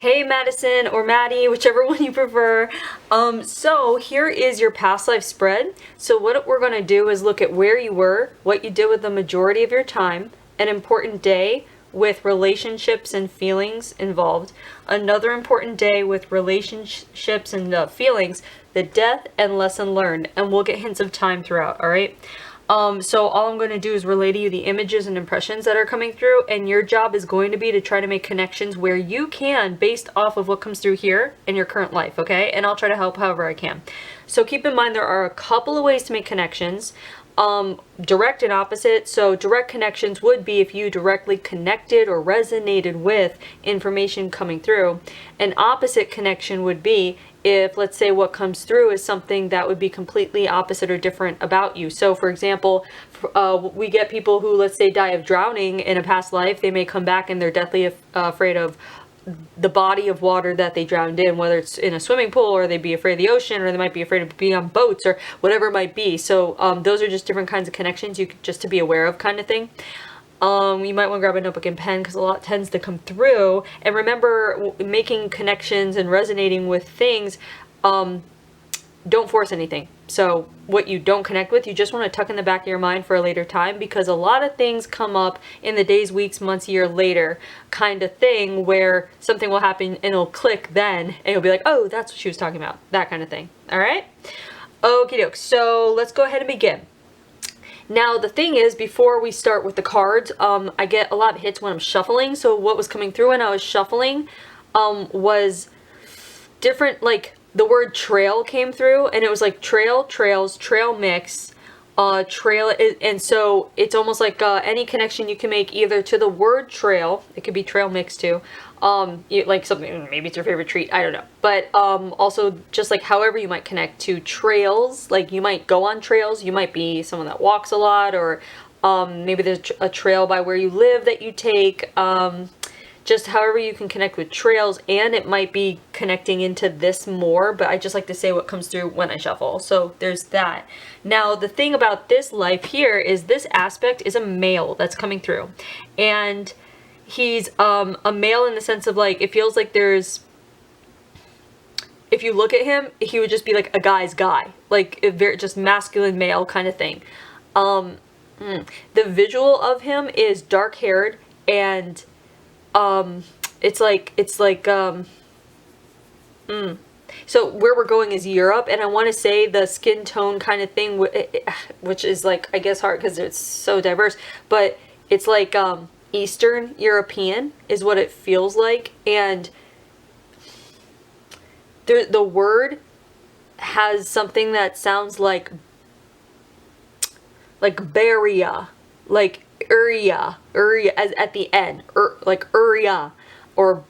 Hey Madison or Maddie, whichever one you prefer. So here is your past life spread. So what we're going to do is look at where you were, what you did with the majority of your time, an important day with relationships and feelings involved, another important day with relationships and feelings, the death and lesson learned, and we'll get hints of time throughout, all right? So all I'm going to do is relay to you the images and impressions that are coming through, and your job is going to be to try to make connections where you can based off of what comes through here in your current life, okay? And I'll try to help however I can. So keep in mind there are a couple of ways to make connections. Direct and opposite. So direct connections would be if you directly connected or resonated with information coming through. An opposite connection would be if, let's say, what comes through is something that would be completely opposite or different about you. So for example, we get people who, let's say, die of drowning in a past life. They may come back and they're deathly afraid of the body of water that they drowned in, whether it's in a swimming pool or they'd be afraid of the ocean, or they might be afraid of being on boats or whatever it might be. So those are just different kinds of connections you just to be aware of, kind of thing. You might want to grab a notebook and pen because a lot tends to come through. And remember, making connections and resonating with things, don't force anything. So what you don't connect with, you just want to tuck in the back of your mind for a later time, because a lot of things come up in the days, weeks, months, year later kind of thing, where something will happen and it'll click then, and you'll be like, oh, that's what she was talking about, that kind of thing. All right? Okie doke. So let's go ahead and begin. Now, the thing is, before we start with the cards, I get a lot of hits when I'm shuffling. So what was coming through when I was shuffling was different, like the word trail came through, and it was like trail, trails, trail mix, trail, and so it's almost like any connection you can make either to the word trail, it could be trail mix too, like something, maybe it's your favorite treat, I don't know, but also just like however you might connect to trails, like you might go on trails, you might be someone that walks a lot, or maybe there's a trail by where you live that you take, just however you can connect with trails, and it might be connecting into this more, but I just like to say what comes through when I shuffle. So there's that. Now, the thing about this life here is this aspect is a male that's coming through. And he's a male in the sense of, like, it feels like there's, if you look at him, he would just be like a guy's guy. Like, a very just masculine male kind of thing. The visual of him is dark-haired, and it's like, so where we're going is Europe, and I want to say the skin tone kind of thing, which is like, I guess hard because it's so diverse, but it's like, Eastern European is what it feels like, and the word has something that sounds like Beria, like Uria as at the end, like Uria or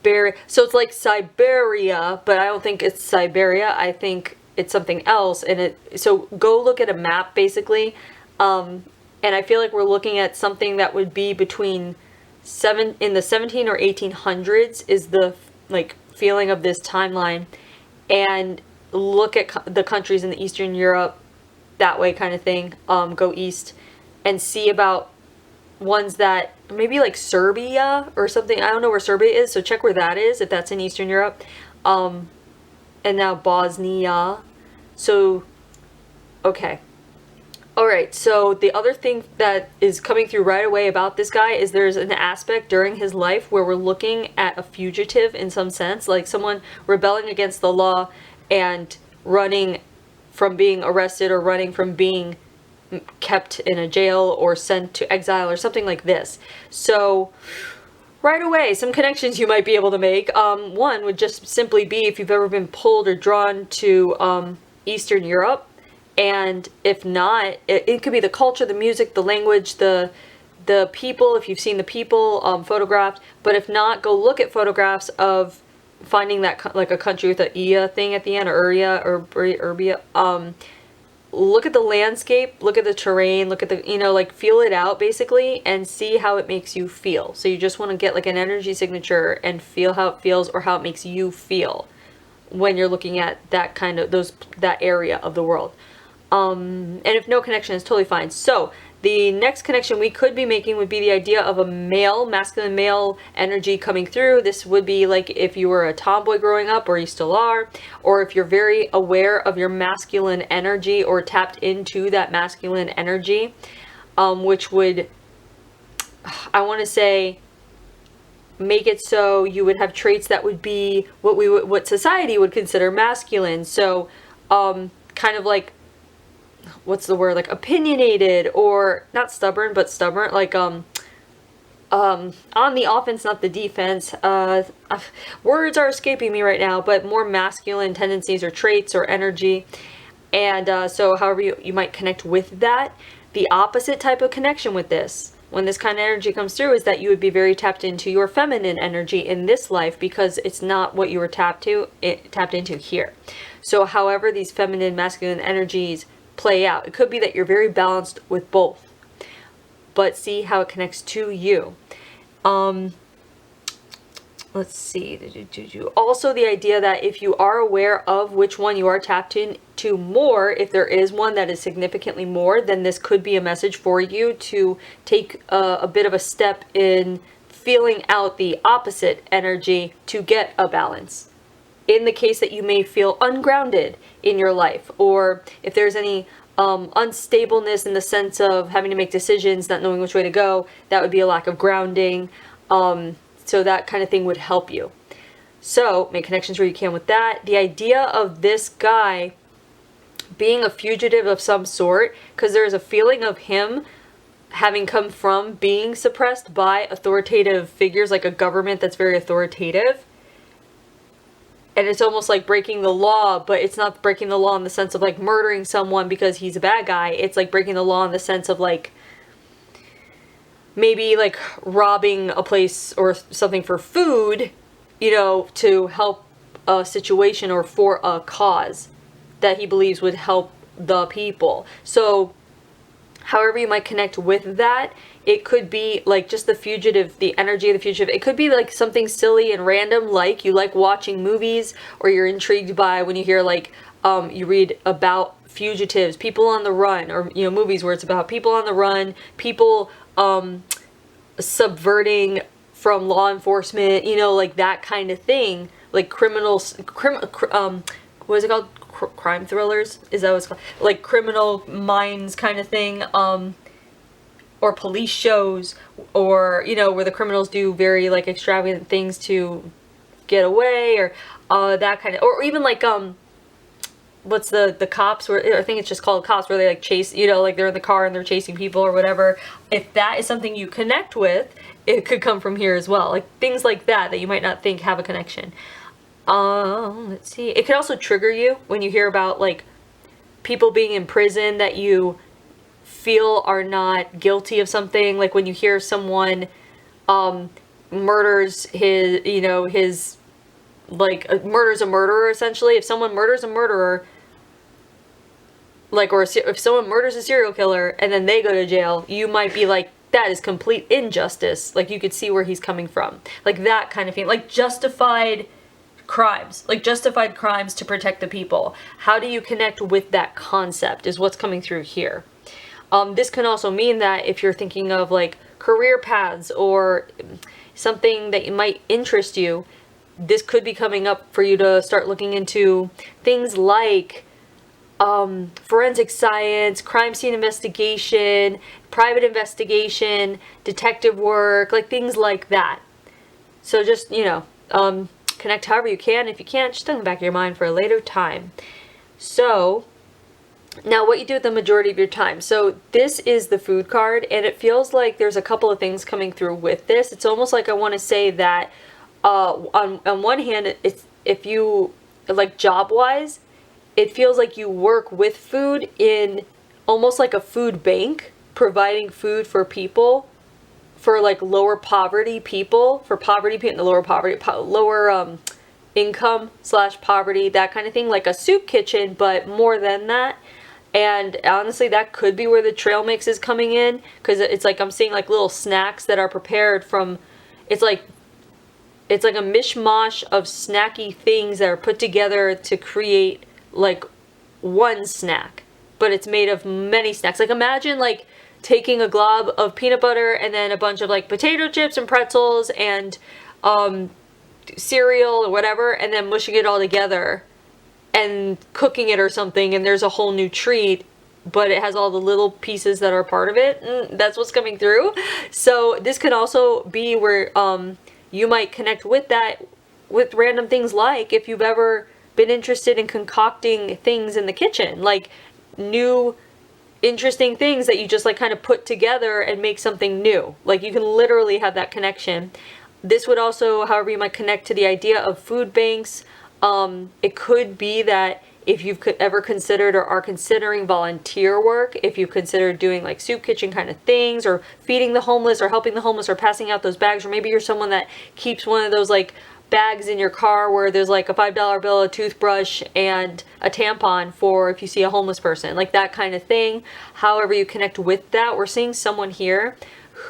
Beria. So it's like Siberia, but I don't think it's Siberia. I think it's something else. And so go look at a map basically. And I feel like we're looking at something that would be between in the 17 or 1800s is the like feeling of this timeline. And look at the countries in the Eastern Europe that way kind of thing. Go east and see about ones that maybe like Serbia or something. I don't know where Serbia is, so check where that is if that's in Eastern Europe. And now Bosnia. So okay, all right, so the other thing that is coming through right away about this guy is there's an aspect during his life where we're looking at a fugitive in some sense, like someone rebelling against the law and running from being arrested or running from being kept in a jail or sent to exile or something like this. So right away, some connections you might be able to make. One would just simply be if you've ever been pulled or drawn to Eastern Europe. And if not, it could be the culture, the music, the language, the people, if you've seen the people photographed. But if not, go look at photographs of finding that like a country with a Ia thing at the end, or Uria or Urbia. Look at the landscape, look at the terrain, look at the, like feel it out basically and see how it makes you feel. So you just want to get like an energy signature and feel how it feels or how it makes you feel when you're looking at that kind of, that area of the world. And if no connection is totally fine. So The next connection we could be making would be the idea of a male, masculine male energy coming through. This would be like if you were a tomboy growing up, or you still are, or if you're very aware of your masculine energy or tapped into that masculine energy, which would, I want to say, make it so you would have traits that would be what society would consider masculine. So, kind of like, what's the word, like opinionated, or not stubborn, but stubborn, like on the offense, not the defense. Words are escaping me right now, but more masculine tendencies or traits or energy. And so however you might connect with that. The opposite type of connection with this, when this kind of energy comes through, is that you would be very tapped into your feminine energy in this life, because it's not what you were tapped into here. So however these feminine, masculine energies play out, it could be that you're very balanced with both, but see how it connects to you. Let's see. Also, the idea that if you are aware of which one you are tapped into more, if there is one that is significantly more, then this could be a message for you to take a bit of a step in feeling out the opposite energy to get a balance. In the case that you may feel ungrounded in your life, or if there's any unstableness in the sense of having to make decisions, not knowing which way to go, that would be a lack of grounding. So that kind of thing would help you. So make connections where you can with that. The idea of this guy being a fugitive of some sort, because there's a feeling of him having come from being suppressed by authoritative figures, like a government that's very authoritative. And it's almost like breaking the law, but it's not breaking the law in the sense of like murdering someone because he's a bad guy. It's like breaking the law in the sense of like maybe like robbing a place or something for food, you know, to help a situation or for a cause that he believes would help the people. So however you might connect with that, it could be like just the fugitive, the energy of the fugitive. It could be like something silly and random, like you like watching movies, or you're intrigued by when you hear like, you read about fugitives, people on the run, or, you know, movies where it's about people on the run, people subverting from law enforcement, you know, like that kind of thing, like criminals, what is it called? Crime thrillers? Is that what it's called? Like Criminal Minds kind of thing, or police shows, or, you know, where the criminals do very like extravagant things to get away, or that kind of, or even like what's the cops, where I think it's just called Cops, where they like chase, you know, like they're in the car and they're chasing people or whatever. If that is something you connect with, it could come from here as well. Like things like that you might not think have a connection. Let's see. It could also trigger you when you hear about like people being in prison that you feel are not guilty of something. Like when you hear someone murders his, you know, his, like murders a murderer, essentially. If someone murders a murderer, like, or if someone murders a serial killer and then they go to jail, you might be like, that is complete injustice. Like you could see where he's coming from. Like that kind of thing. Like justified crimes. Like justified crimes to protect the people. How do you connect with that concept is what's coming through here. This can also mean that if you're thinking of like career paths or something that might interest you, this could be coming up for you to start looking into things like forensic science, crime scene investigation, private investigation, detective work, like things like that. So just, you know, connect however you can. If you can't, just in the back of your mind for a later time. So now what you do with the majority of your time. So this is the food card, and it feels like there's a couple of things coming through with this. It's almost like I want to say that on one hand, it's, if you like job wise, it feels like you work with food in almost like a food bank, providing food for people, for like lower poverty people, for poverty people, lower income / poverty, that kind of thing, like a soup kitchen, but more than that. And honestly, that could be where the trail mix is coming in, because it's like I'm seeing like little snacks that are prepared from, it's like a mishmash of snacky things that are put together to create like one snack, but it's made of many snacks. Like imagine like taking a glob of peanut butter and then a bunch of like potato chips and pretzels and cereal or whatever, and then mushing it all together and cooking it or something, and there's a whole new treat, but it has all the little pieces that are part of it. That's what's coming through. So this could also be where you might connect with that, with random things, like if you've ever been interested in concocting things in the kitchen, like new interesting things that you just like kind of put together and make something new. Like you can literally have that connection. This would also, however, you might connect to the idea of food banks. It could be that if you've ever considered or are considering volunteer work, if you've considered doing like soup kitchen kind of things, or feeding the homeless, or helping the homeless, or passing out those bags, or maybe you're someone that keeps one of those like bags in your car where there's like a $5 bill, a toothbrush, and a tampon for if you see a homeless person, like that kind of thing. However you connect with that, we're seeing someone here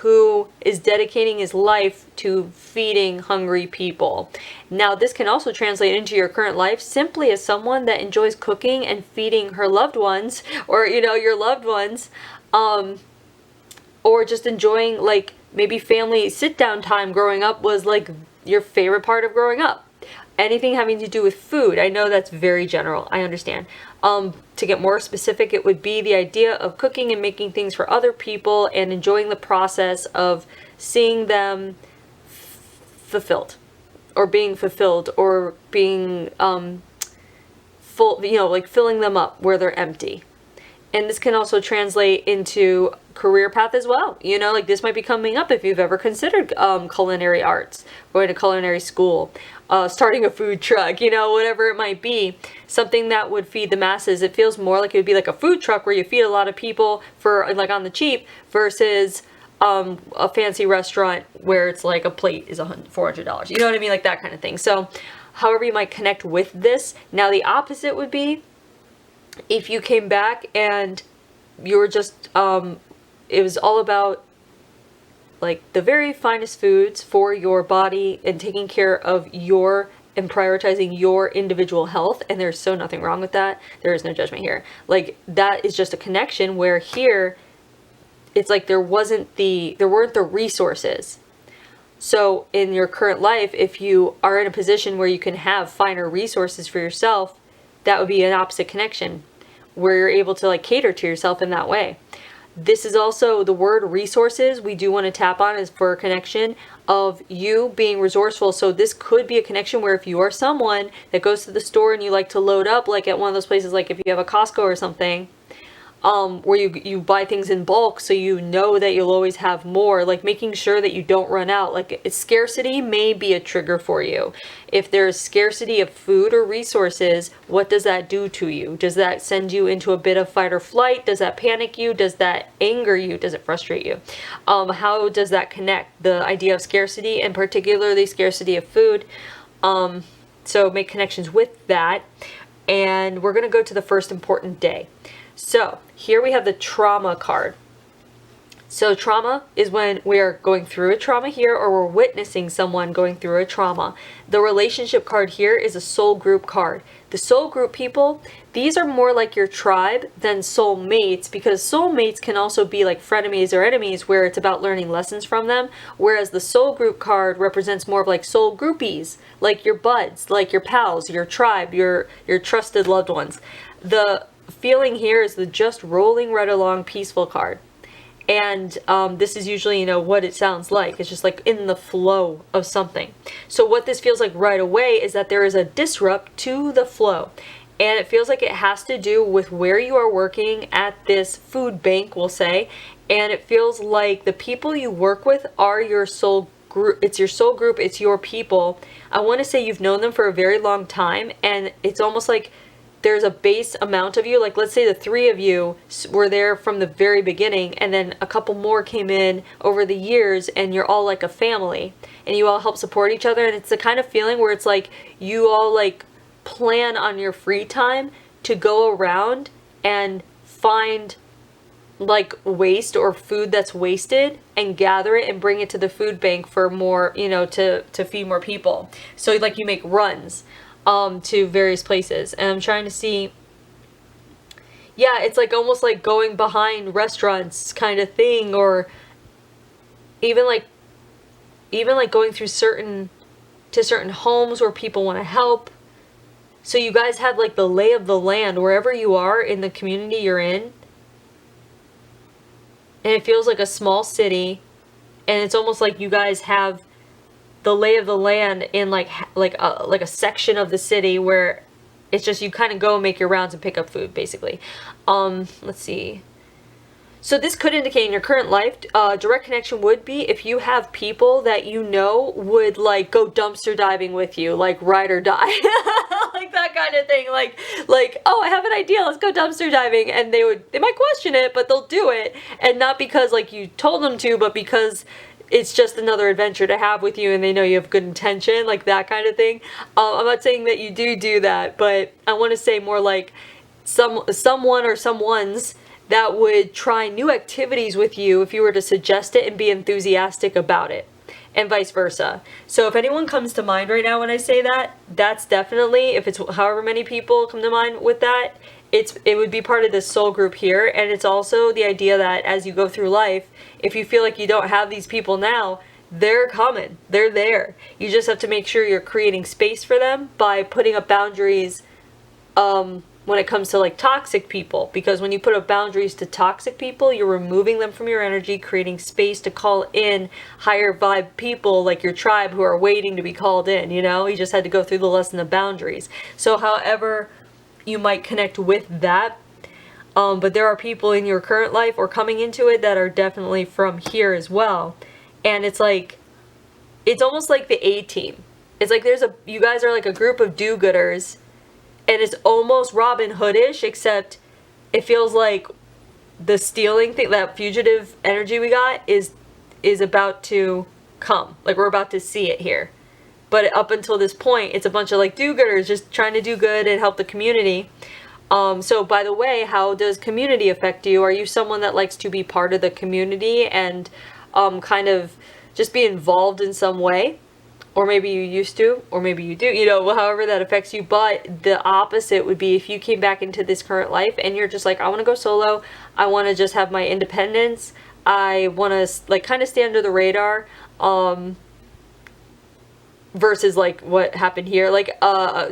who is dedicating his life to feeding hungry people. Now, this can also translate into your current life simply as someone that enjoys cooking and feeding her loved ones, or, you know, your loved ones, or just enjoying like maybe family sit-down time growing up was like your favorite part of growing up. Anything having to do with food. I know that's very general, I understand. To get more specific, it would be the idea of cooking and making things for other people and enjoying the process of seeing them fulfilled, or being fulfilled, or being full, you know, like filling them up where they're empty. And this can also translate into career path as well. You know, like this might be coming up if you've ever considered culinary arts, going to culinary school, starting a food truck, you know, whatever it might be, something that would feed the masses. It feels more like it would be like a food truck where you feed a lot of people for like on the cheap, versus a fancy restaurant where it's like a plate is $400. You know what I mean? Like that kind of thing. So however you might connect with this. Now the opposite would be if you came back and you were just, it was all about like the very finest foods for your body and taking care of your and prioritizing your individual health. And there's so nothing wrong with that. There is no judgment here. Like that is just a connection, where here it's like there weren't the resources. So in your current life, if you are in a position where you can have finer resources for yourself, that would be an opposite connection, where you're able to like cater to yourself in that way. This is also the word resources we do want to tap on, is for a connection of you being resourceful. So this could be a connection where if you are someone that goes to the store and you like to load up, like at one of those places, like if you have a Costco or something, where you buy things in bulk, so you know that you'll always have more, like making sure that you don't run out. Like scarcity may be a trigger for you. If there's scarcity of food or resources, what does that do to you? Does that send you into a bit of fight or flight? Does that panic you? Does that anger you? Does it frustrate you? How does that connect? The idea of scarcity, and particularly scarcity of food. So make connections with that. And we're going to go to the first important day. So here we have the trauma card. So trauma is when we are going through a trauma here, or we're witnessing someone going through a trauma. The relationship card here is a soul group card. The soul group people, these are more like your tribe than soul mates, because soul mates can also be like frenemies or enemies, where it's about learning lessons from them. Whereas the soul group card represents more of like soul groupies, like your buds, like your pals, your tribe, your trusted loved ones. The feeling here is the just rolling right along peaceful card. And this is usually, you know, what it sounds like. It's just like in the flow of something. So what this feels like right away is that there is a disrupt to the flow. And it feels like it has to do with where you are working at this food bank, we'll say. And it feels like the people you work with are your soul group. It's your soul group. It's your people. I want to say you've known them for a very long time. And it's almost like there's a base amount of you. Like let's say the three of you were there from the very beginning, and then a couple more came in over the years, and you're all like a family, and you all help support each other. And it's the kind of feeling where it's like you all like plan on your free time to go around and find like waste or food that's wasted and gather it and bring it to the food bank for more, you know, to feed more people. So like you make runs to various places. And I'm trying to see, Yeah, it's like almost like going behind restaurants kind of thing, or even like going through certain homes where people want to help. So you guys have like the lay of the land wherever you are in the community you're in. And it feels like a small city, and it's almost like you guys have the lay of the land in like a section of the city where it's just you kind of go and make your rounds and pick up food, basically. Let's see. So this could indicate in your current life, direct connection would be if you have people that you know would like go dumpster diving with you, like ride or die, like that kind of thing. Like, oh, I have an idea, let's go dumpster diving, and they might question it, but they'll do it, and not because like you told them to, but because it's just another adventure to have with you, and they know you have good intention, like that kind of thing. I'm not saying that you do that, but I want to say more like someone or someone's that would try new activities with you if you were to suggest it and be enthusiastic about it, and vice versa. So if anyone comes to mind right now when I say that, that's definitely, if it's however many people come to mind with that, it would be part of this soul group here. And it's also the idea that as you go through life, if you feel like you don't have these people now, they're coming, they're there. You just have to make sure you're creating space for them by putting up boundaries when it comes to like toxic people, because when you put up boundaries to toxic people, you're removing them from your energy, creating space to call in higher vibe people like your tribe who are waiting to be called in. You just had to go through the lesson of boundaries. So however you might connect with that, but there are people in your current life or coming into it that are definitely from here as well. And it's almost like the A-team. It's like you guys are like a group of do-gooders. And it's almost Robin Hoodish, except it feels like the stealing thing, that fugitive energy we got, is about to come. Like we're about to see it here. But up until this point, it's a bunch of like do-gooders just trying to do good and help the community. So by the way, how does community affect you? Are you someone that likes to be part of the community and kind of just be involved in some way? Or maybe you used to, or maybe you do, however that affects you. But the opposite would be if you came back into this current life and you're just like, I want to go solo. I want to just have my independence. I want to like kind of stay under the radar. Versus like what happened here, like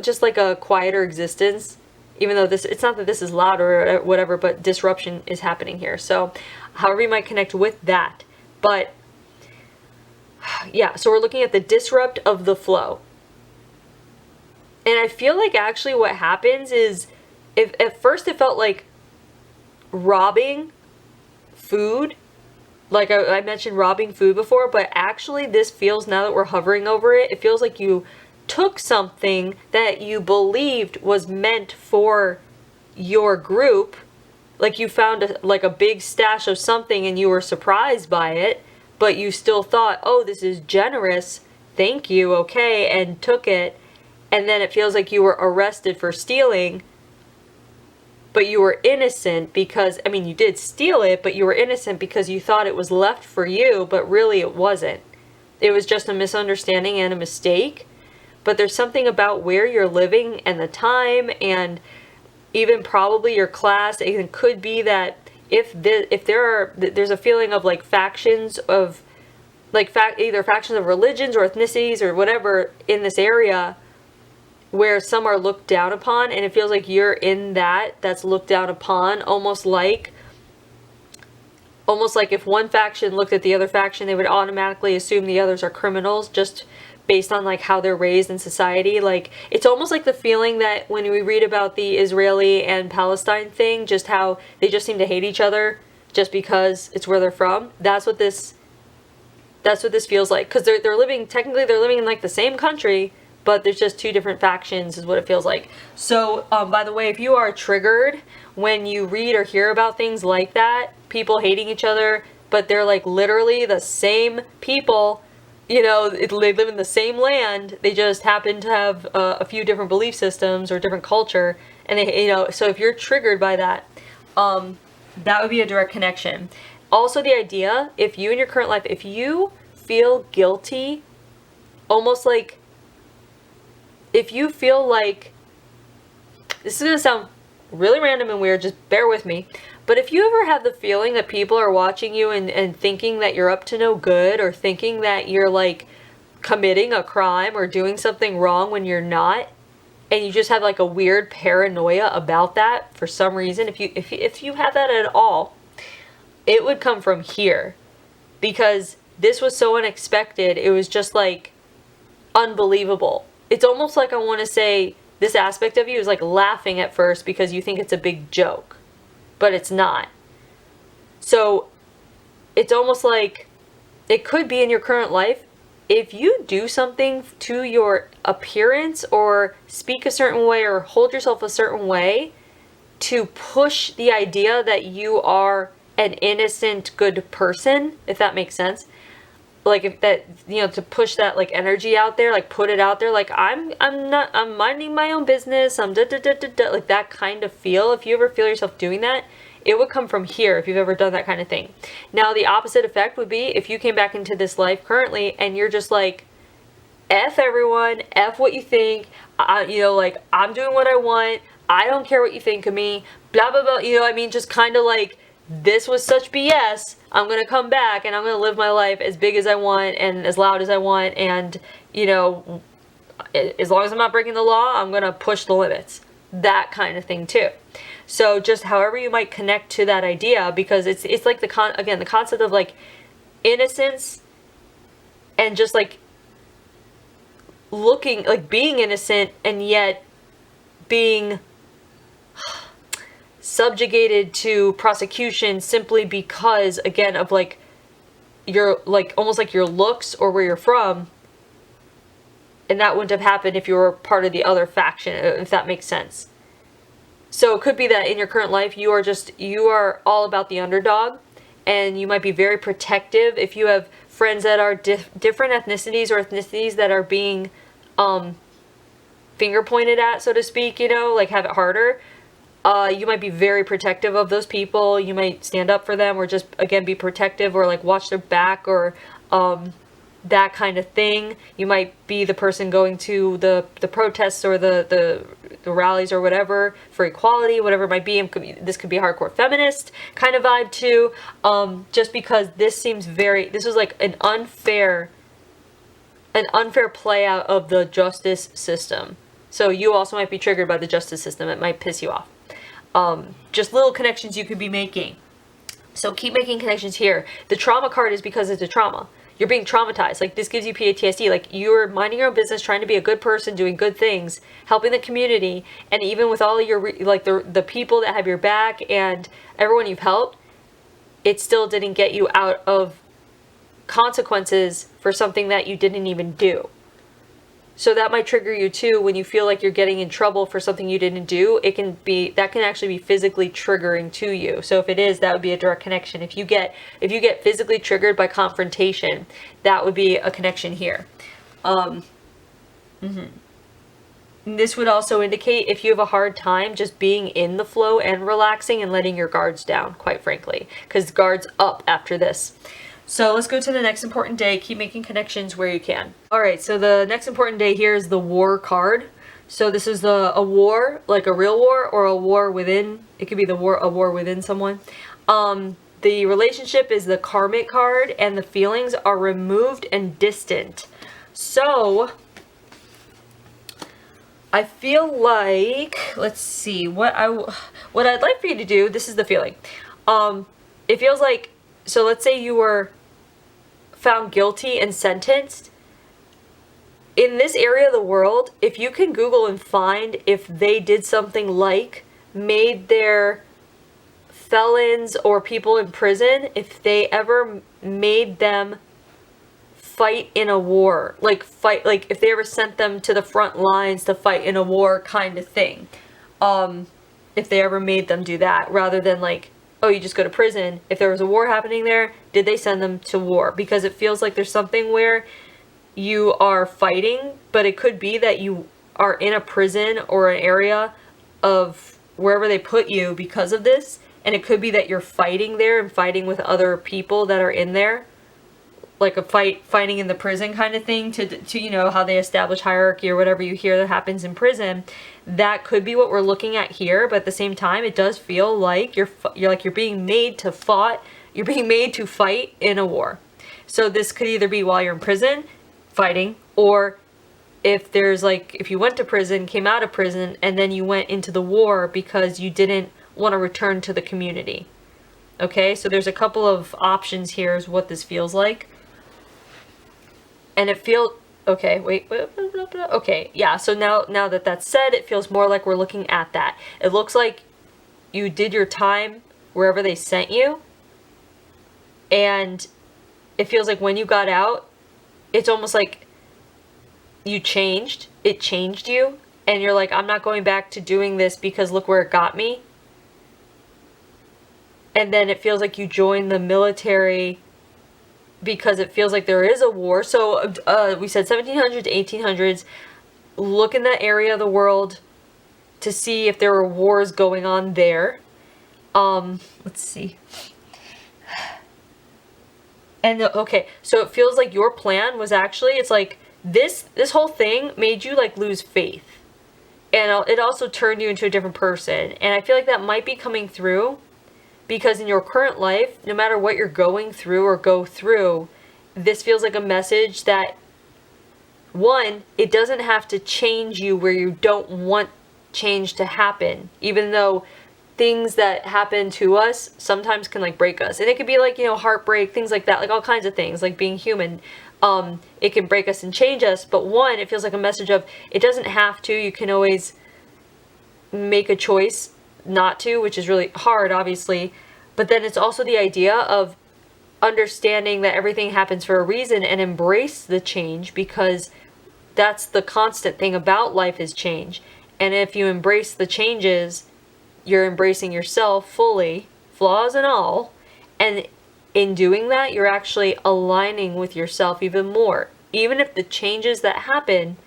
just like a quieter existence. Even though it's not that this is loud or whatever, but disruption is happening here. So however you might connect with that. But yeah, so we're looking at the disrupt of the flow. And I feel like actually what happens is, if at first it felt like robbing food, like I mentioned robbing food before, but actually this feels, now that we're hovering over it, it feels like you took something that you believed was meant for your group, like you found a big stash of something and you were surprised by it, but you still thought, oh, this is generous, thank you, okay, and took it. And then it feels like you were arrested for stealing, but you were innocent because, I mean, you did steal it, but you were innocent because you thought it was left for you, but really it wasn't. It was just a misunderstanding and a mistake. But there's something about where you're living and the time, and even probably your class. It could be that there's a feeling of like factions of like either factions of religions or ethnicities or whatever in this area where some are looked down upon, and it feels like you're in that's looked down upon, almost like if one faction looked at the other faction, they would automatically assume the others are criminals just based on like how they're raised in society. Like it's almost like the feeling that when we read about the Israeli and Palestine thing, just how they just seem to hate each other just because it's where they're from. That's what this feels like, because they're living in like the same country, but there's just two different factions is what it feels like. So by the way, if you are triggered when you read or hear about things like that, people hating each other, but they're like literally the same people, they live in the same land, they just happen to have a few different belief systems or different culture, and they, so if you're triggered by that, that would be a direct connection. Also the idea, if you in your current life, if you feel guilty, almost like, if you feel like, this is going to sound really random and weird, just bear with me. But if you ever have the feeling that people are watching you and thinking that you're up to no good, or thinking that you're like committing a crime or doing something wrong when you're not, and you just have like a weird paranoia about that for some reason, if you have that at all, it would come from here, because this was so unexpected. It was just like unbelievable. It's almost like I want to say this aspect of you is like laughing at first because you think it's a big joke, but it's not. So it's almost like it could be in your current life. If you do something to your appearance or speak a certain way or hold yourself a certain way to push the idea that you are an innocent, good person, if that makes sense, like if that, you know, to push that like energy out there, like put it out there, like I'm minding my own business, I'm like that kind of feel. If you ever feel yourself doing that, it would come from here if you've ever done that kind of thing. Now, the opposite effect would be if you came back into this life currently and you're just like, F everyone, F what you think, you know, like I'm doing what I want, I don't care what you think of me, blah, blah, blah, you know what I mean? Just kind of like, this was such BS, I'm going to come back and I'm going to live my life as big as I want and as loud as I want, and, you know, as long as I'm not breaking the law, I'm going to push the limits. That kind of thing too. So just however you might connect to that idea, because it's like the concept of like innocence and just like looking like being innocent and yet being subjugated to prosecution simply because, again, of like your like almost like your looks or where you're from. And that wouldn't have happened if you were part of the other faction, if that makes sense. So it could be that in your current life, you are all about the underdog, and you might be very protective. If you have friends that are different ethnicities or ethnicities that are being finger pointed at, so to speak, you know, like have it harder, you might be very protective of those people. You might stand up for them, or just, again, be protective, or like watch their back, or that kind of thing. You might be the person going to the protests or the rallies or whatever for equality, whatever it might be. This could be a hardcore feminist kind of vibe too, just because this was like an unfair play out of the justice system. So you also might be triggered by the justice system. It might piss you off. Just little connections you could be making. So keep making connections here. The trauma card is because it's a trauma. You're being traumatized. Like, this gives you PTSD. Like, you're minding your own business, trying to be a good person, doing good things, helping the community, and even with all of your, like, the people that have your back and everyone you've helped, it still didn't get you out of consequences for something that you didn't even do. So that might trigger you too when you feel like you're getting in trouble for something you didn't do. That can actually be physically triggering to you. So if it is, that would be a direct connection. If you get physically triggered by confrontation, that would be a connection here. This would also indicate if you have a hard time just being in the flow and relaxing and letting your guards down, quite frankly, because guards up after this. So let's go to the next important day. Keep making connections where you can. All right, so the next important day here is the War card. So this is a war, like a real war, or a war within. It could be a war within someone. The relationship is the Karmic card, and the feelings are removed and distant. So I feel like, let's see, what I'd like for you to do. This is the feeling. It feels like, so let's say you were found guilty and sentenced. In this area of the world, if you can Google and find if they did something like made their felons or people in prison, if they ever made them fight in a war, like if they ever sent them to the front lines to fight in a war kind of thing, if they ever made them do that, rather than like, oh, you just go to prison. If there was a war happening there, did they send them to war? Because it feels like there's something where you are fighting, but it could be that you are in a prison or an area of wherever they put you because of this. And it could be that you're fighting there and fighting with other people that are in there. like a fighting in the prison kind of thing, to you know, how they establish hierarchy or whatever you hear that happens in prison. That could be what we're looking at here, but at the same time, it does feel like you're being made to fight in a war. So this could either be while you're in prison fighting, or if you went to prison, came out of prison, and then you went into the war because you didn't want to return to the community. Okay, so there's a couple of options here is what this feels like. And it feels, okay, okay, yeah, so now that that's said, it feels more like we're looking at that. It looks like you did your time wherever they sent you, and it feels like when you got out, it's almost like it changed you, and you're like, I'm not going back to doing this because look where it got me. And then it feels like you joined the military because it feels like there is a war. So we said 1700s to 1800s. Look in that area of the world to see if there were wars going on there. Let's see. And okay, so it feels like your plan was actually, it's like this whole thing made you like lose faith. And it also turned you into a different person. And I feel like that might be coming through because in your current life, no matter what you're going through or go through, this feels like a message that, one, it doesn't have to change you where you don't want change to happen, even though things that happen to us sometimes can like break us. And it could be like, you know, heartbreak, things like that, like all kinds of things, like being human. It can break us and change us. But one, it feels like a message of it doesn't have to. You can always make a choice not to, which is really hard, obviously. But then it's also the idea of understanding that everything happens for a reason and embrace the change, because that's the constant thing about life is change. And if you embrace the changes, you're embracing yourself fully, flaws and all. And in doing that, you're actually aligning with yourself even more. Even if the changes that happen,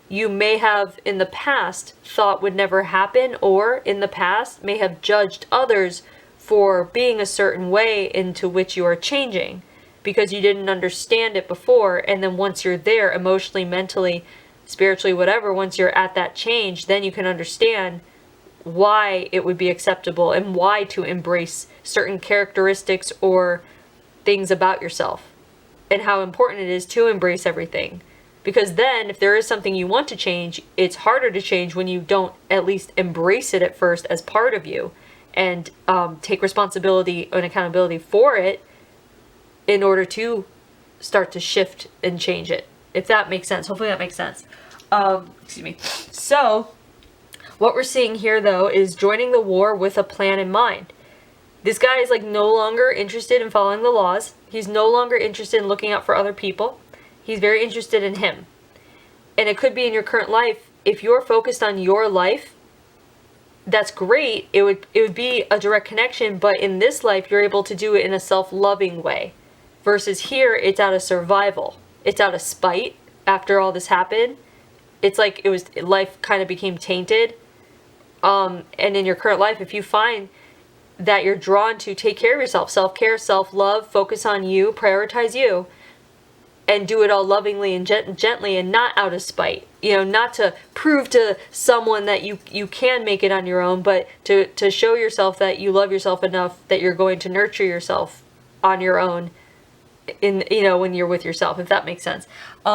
you may have in the past thought would never happen, or in the past may have judged others for being a certain way into which you are changing because you didn't understand it before. And then once you're there emotionally, mentally, spiritually, whatever, once you're at that change, then you can understand why it would be acceptable and why to embrace certain characteristics or things about yourself, and how important it is to embrace everything. Because then if there is something you want to change, it's harder to change when you don't at least embrace it at first as part of you and take responsibility and accountability for it in order to start to shift and change it. If that makes sense. Hopefully that makes sense. Excuse me. So what we're seeing here, though, is joining the war with a plan in mind. This guy is like no longer interested in following the laws. He's no longer interested in looking out for other people. He's very interested in him. And it could be in your current life. If you're focused on your life, that's great. It would be a direct connection. But in this life, you're able to do it in a self-loving way. Versus here, it's out of survival. It's out of spite after all this happened. It's like life kind of became tainted. And in your current life, if you find that you're drawn to take care of yourself, self-care, self-love, focus on you, prioritize you, and do it all lovingly and gently and not out of spite. You know, not to prove to someone that you can make it on your own, but to show yourself that you love yourself enough that you're going to nurture yourself on your own in, you know, when you're with yourself, if that makes sense.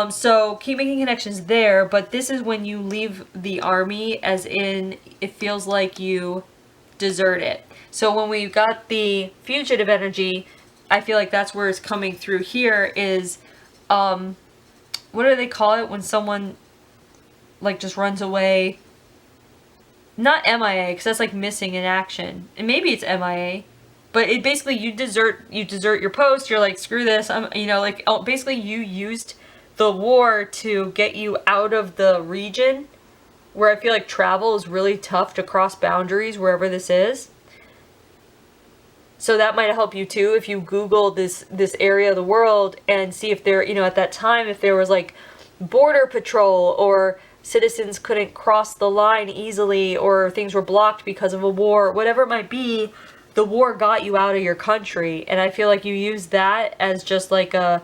So keep making connections there, but this is when you leave the army, as in it feels like you desert it. So when we've got the fugitive energy, I feel like that's where it's coming through here is, what do they call it when someone like just runs away? Not MIA, because that's like missing in action. And maybe it's MIA, but it basically you desert your post. You're like, screw this. You know, like basically you used the war to get you out of the region where I feel like travel is really tough to cross boundaries wherever this is. So that might help you too if you Google this area of the world and see if there, you know, at that time, if there was like border patrol or citizens couldn't cross the line easily or things were blocked because of a war, whatever it might be, the war got you out of your country, and I feel like you use that as just like a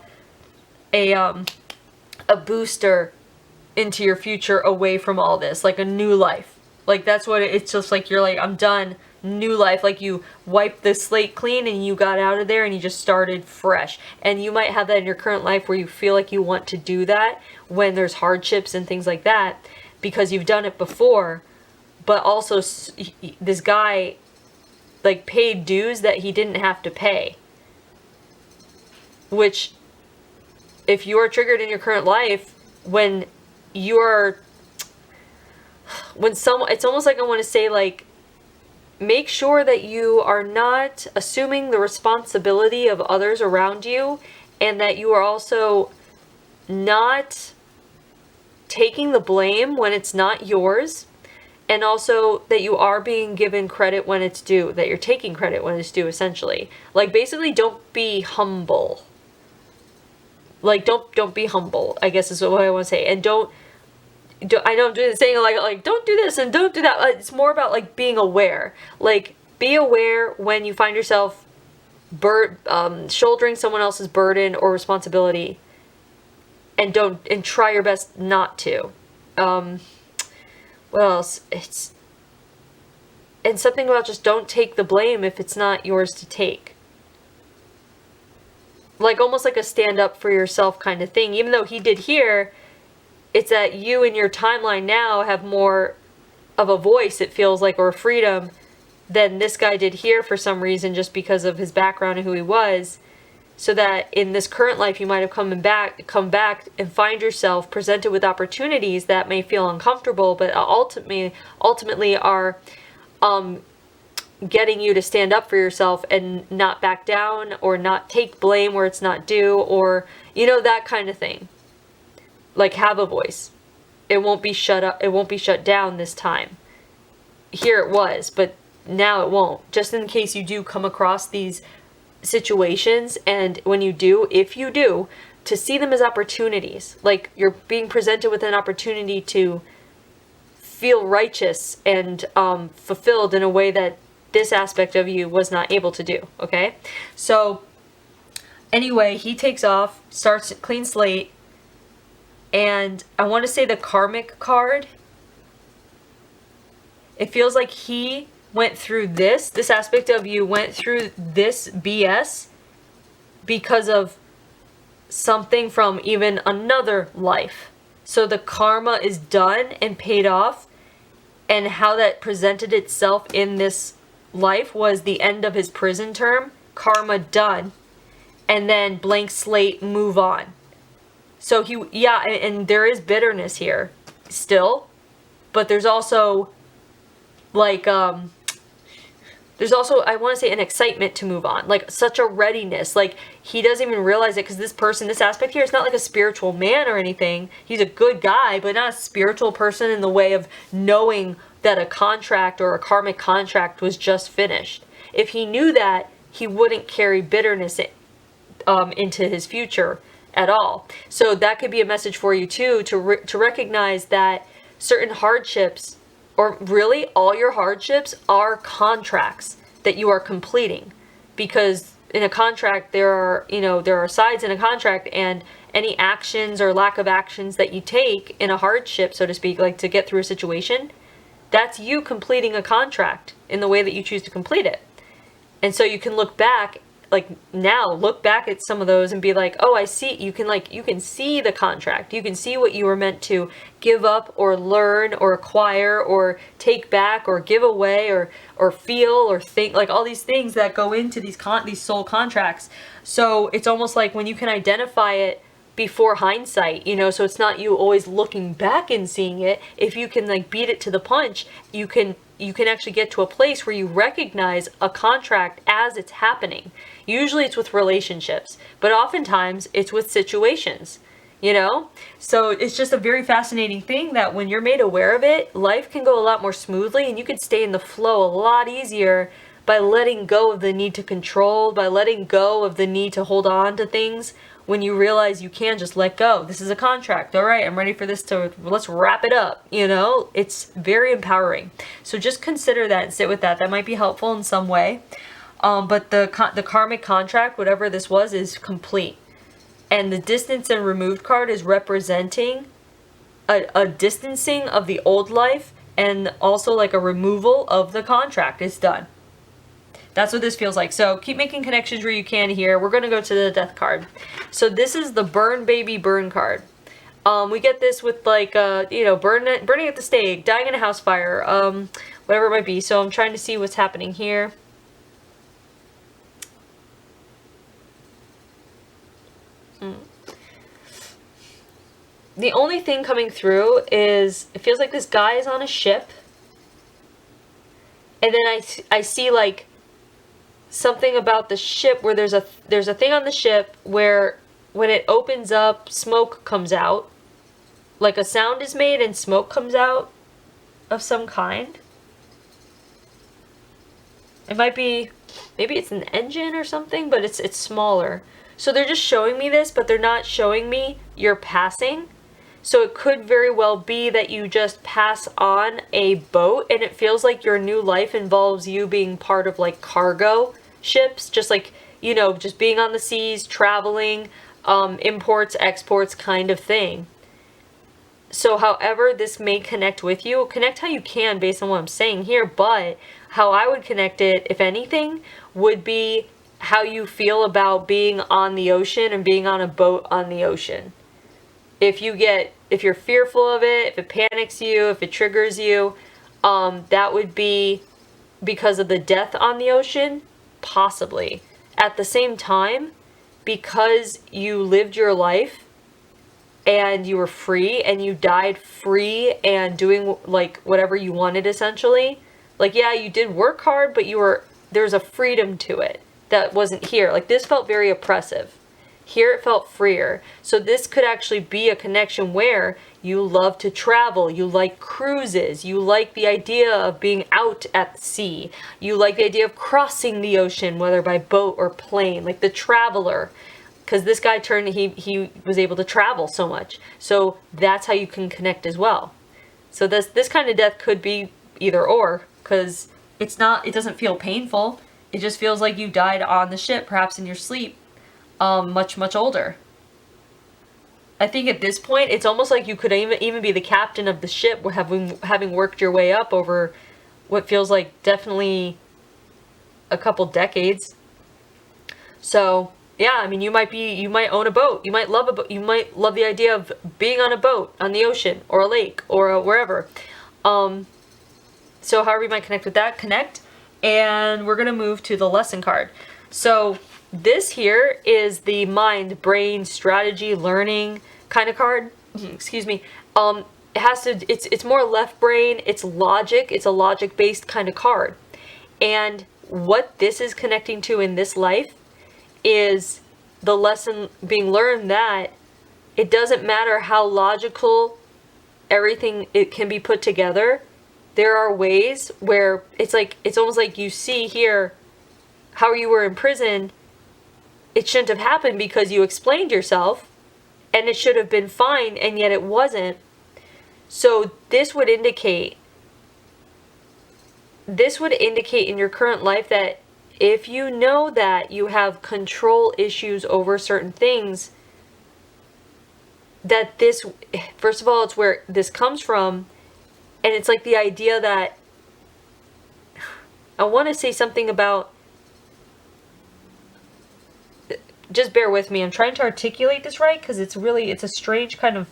booster into your future away from all this, like a new life. Like that's what it's just like, you're like, I'm done, new life. Like you wiped the slate clean and you got out of there and you just started fresh. And you might have that in your current life where you feel like you want to do that when there's hardships and things like that because you've done it before. But also this guy like paid dues that he didn't have to pay, which if you are triggered in your current life when someone, it's almost like I want to say, like, make sure that you are not assuming the responsibility of others around you, and that you are also not taking the blame when it's not yours, and also that you are being given credit when it's due, that you're taking credit when it's due, essentially. Like, basically, don't be humble. Like, don't be humble, I guess is what I want to say. And don't I know I'm doing the saying like don't do this and don't do that. It's more about like being aware. Like, be aware when you find yourself shouldering someone else's burden or responsibility, and try your best not to. What else? And something about just don't take the blame if it's not yours to take. Like, almost like a stand up for yourself kind of thing. Even though he did here, it's that you in your timeline now have more of a voice, it feels like, or freedom than this guy did here for some reason, just because of his background and who he was. So that in this current life, you might have come back and find yourself presented with opportunities that may feel uncomfortable, but ultimately are getting you to stand up for yourself and not back down, or not take blame where it's not due, or, you know, that kind of thing. Like, have a voice. It won't be shut up. It won't be shut down this time. Here it was, but now it won't. Just in case you do come across these situations, and when you do, if you do, to see them as opportunities. Like, you're being presented with an opportunity to feel righteous and fulfilled in a way that this aspect of you was not able to do, okay? So, anyway, he takes off, starts clean slate, and I want to say the karmic card, it feels like he went through this aspect of you went through this BS because of something from even another life. So the karma is done and paid off, and how that presented itself in this life was the end of his prison term, karma done, and then blank slate, move on. So and there is bitterness here still, but there's also like there's also, I want to say, an excitement to move on, like such a readiness. Like, he doesn't even realize it, because this person, this aspect here, is not like a spiritual man or anything. He's a good guy, but not a spiritual person in the way of knowing that a contract or a karmic contract was just finished. If he knew that, he wouldn't carry bitterness into his future at all. So that could be a message for you too, to recognize that certain hardships, or really all your hardships, are contracts that you are completing. Because in a contract, there are sides in a contract, and any actions or lack of actions that you take in a hardship, so to speak, like to get through a situation, that's you completing a contract in the way that you choose to complete it. And so you can look back, like now, look back at some of those and be like, oh, I see, you can see the contract. You can see what you were meant to give up or learn or acquire or take back or give away or feel or think, like all these things that go into these soul contracts. So it's almost like when you can identify it before hindsight, so it's not you always looking back and seeing it. If you can like beat it to the punch, you can actually get to a place where you recognize a contract as it's happening. Usually it's with relationships, but oftentimes it's with situations, So it's just a very fascinating thing that when you're made aware of it, life can go a lot more smoothly, and you can stay in the flow a lot easier by letting go of the need to control, by letting go of the need to hold on to things. When you realize you can just let go. This is a contract. All right, I'm ready for this let's wrap it up. It's very empowering. So just consider that and sit with that. That might be helpful in some way. But the karmic contract, whatever this was, is complete. And the distance and removed card is representing a distancing of the old life, and also like a removal of the contract. It's done. That's what this feels like. So keep making connections where you can here. We're going to go to the death card. So this is the burn baby burn card. We get this with like, burning at the stake, dying in a house fire, whatever it might be. So I'm trying to see what's happening here. The only thing coming through is, it feels like this guy is on a ship. And then I see like something about the ship where there's a thing on the ship where when it opens up, smoke comes out. Like a sound is made and smoke comes out of some kind. It might be, maybe it's an engine or something, but it's smaller. So they're just showing me this, but they're not showing me you're passing. So it could very well be that you just pass on a boat, and it feels like your new life involves you being part of like cargo ships, just like, just being on the seas, traveling, imports, exports kind of thing. So however this may connect with you, connect how you can based on what I'm saying here, but how I would connect it, if anything, would be how you feel about being on the ocean and being on a boat on the ocean. If you're fearful of it, if it panics you, if it triggers you, that would be because of the death on the ocean, possibly. At the same time, because you lived your life and you were free and you died free and doing like whatever you wanted essentially. Like, yeah, you did work hard, but there's a freedom to it that wasn't here. Like, this felt very oppressive. Here it felt freer. So this could actually be a connection where you love to travel, you like cruises, you like the idea of being out at sea, you like the idea of crossing the ocean, whether by boat or plane, like the traveler. Because this guy he was able to travel so much. So that's how you can connect as well. So this kind of death could be either or, because it doesn't feel painful. It just feels like you died on the ship, perhaps in your sleep. Much older. I think at this point, it's almost like you could even be the captain of the ship, having worked your way up over what feels like definitely a couple decades. So yeah, I mean, you might own a boat, you might love a boat, you might love the idea of being on a boat on the ocean or a lake or wherever. So however you might connect with that, connect. And we're gonna move to the lesson card. So this here is the mind, brain, strategy, learning kind of card. Excuse me. It's more left brain, it's logic, it's a logic-based kind of card. And what this is connecting to in this life is the lesson being learned that it doesn't matter how logical everything it can be put together. There are ways where it's almost like you see here how you were in prison. It shouldn't have happened because you explained yourself and it should have been fine, and yet it wasn't. So this would indicate in your current life that if you know that you have control issues over certain things, that this, first of all, it's where this comes from. And it's like the idea that, I want to say something about, just bear with me, I'm trying to articulate this right, because it's a strange kind of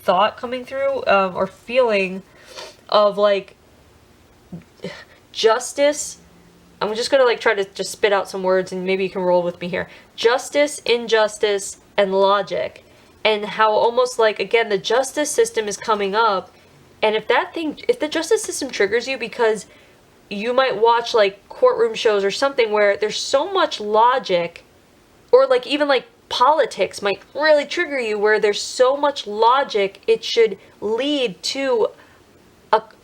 thought coming through, or feeling of like, justice. I'm just going to like try to just spit out some words and maybe you can roll with me here. Justice, injustice, and logic. And how almost like, again, the justice system is coming up. And if the justice system triggers you because you might watch like courtroom shows or something where there's so much logic, or like even like politics might really trigger you where there's so much logic, it should lead to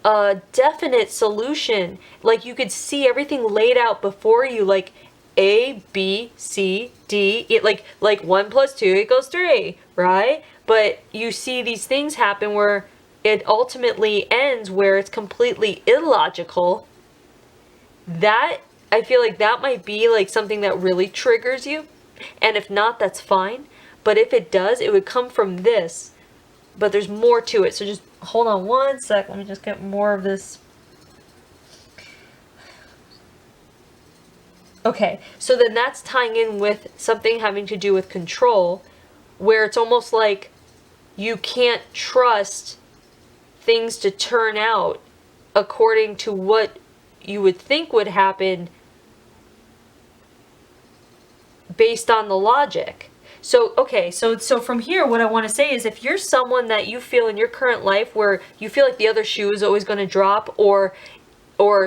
a definite solution. Like you could see everything laid out before you, like A, B, C, D, like 1 + 2 = 3, right? But you see these things happen where it ultimately ends where it's completely illogical. That I feel like that might be like something that really triggers you. And if not, that's fine. But if it does, it would come from this. But there's more to it. So just hold on one sec. Let me just get more of this. Okay, so then that's tying in with something having to do with control, where it's almost like you can't trust things to turn out according to what you would think would happen based on the logic. So, okay, so from here, what I want to say is if you're someone that you feel in your current life where you feel like the other shoe is always going to drop, or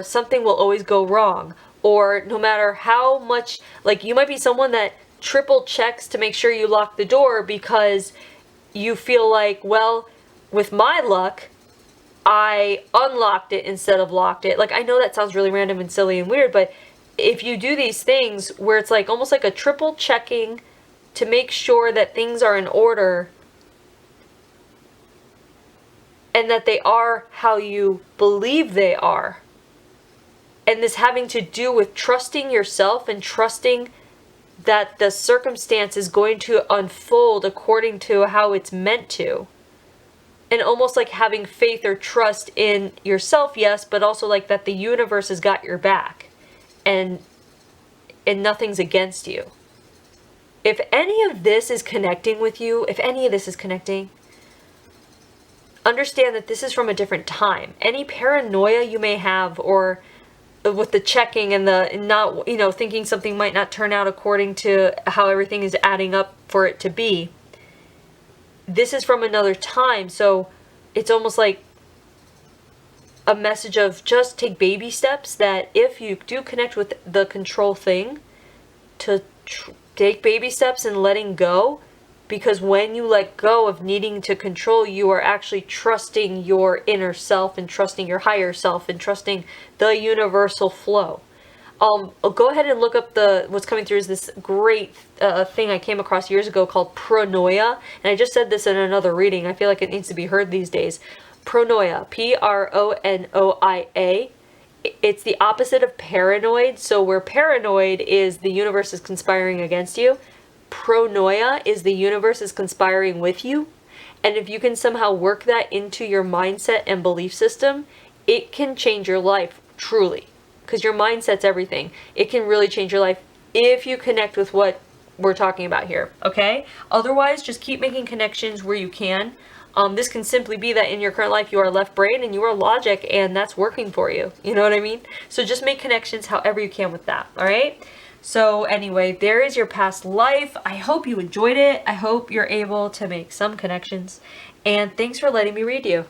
something will always go wrong, or no matter how much, like you might be someone that triple checks to make sure you lock the door because you feel like, well, with my luck, I unlocked it instead of locked it. Like, I know that sounds really random and silly and weird, but if you do these things where it's like almost like a triple checking to make sure that things are in order and that they are how you believe they are, and this having to do with trusting yourself and trusting that the circumstance is going to unfold according to how it's meant to. And almost like having faith or trust in yourself, yes, but also like that the universe has got your back and nothing's against you. If any of this is connecting with you, if any of this is connecting, understand that this is from a different time. Any paranoia you may have, or with the checking and the not, thinking something might not turn out according to how everything is adding up for it to be, this is from another time. So it's almost like a message of just take baby steps, that if you do connect with the control thing, to take baby steps and letting go, because when you let go of needing to control, you are actually trusting your inner self and trusting your higher self and trusting the universal flow. Go ahead and look up what's coming through is this great thing I came across years ago called pronoia. And I just said this in another reading. I feel like it needs to be heard these days. Pronoia, Pronoia. It's the opposite of paranoid. So where paranoid is the universe is conspiring against you, pronoia is the universe is conspiring with you. And if you can somehow work that into your mindset and belief system, it can change your life, truly. Because your mindset's everything. It can really change your life if you connect with what we're talking about here, okay? Otherwise, just keep making connections where you can. This can simply be that in your current life you are left brain and you are logic, and that's working for you. You know what I mean? So just make connections however you can with that, all right? So anyway, there is your past life. I hope you enjoyed it. I hope you're able to make some connections. And thanks for letting me read you.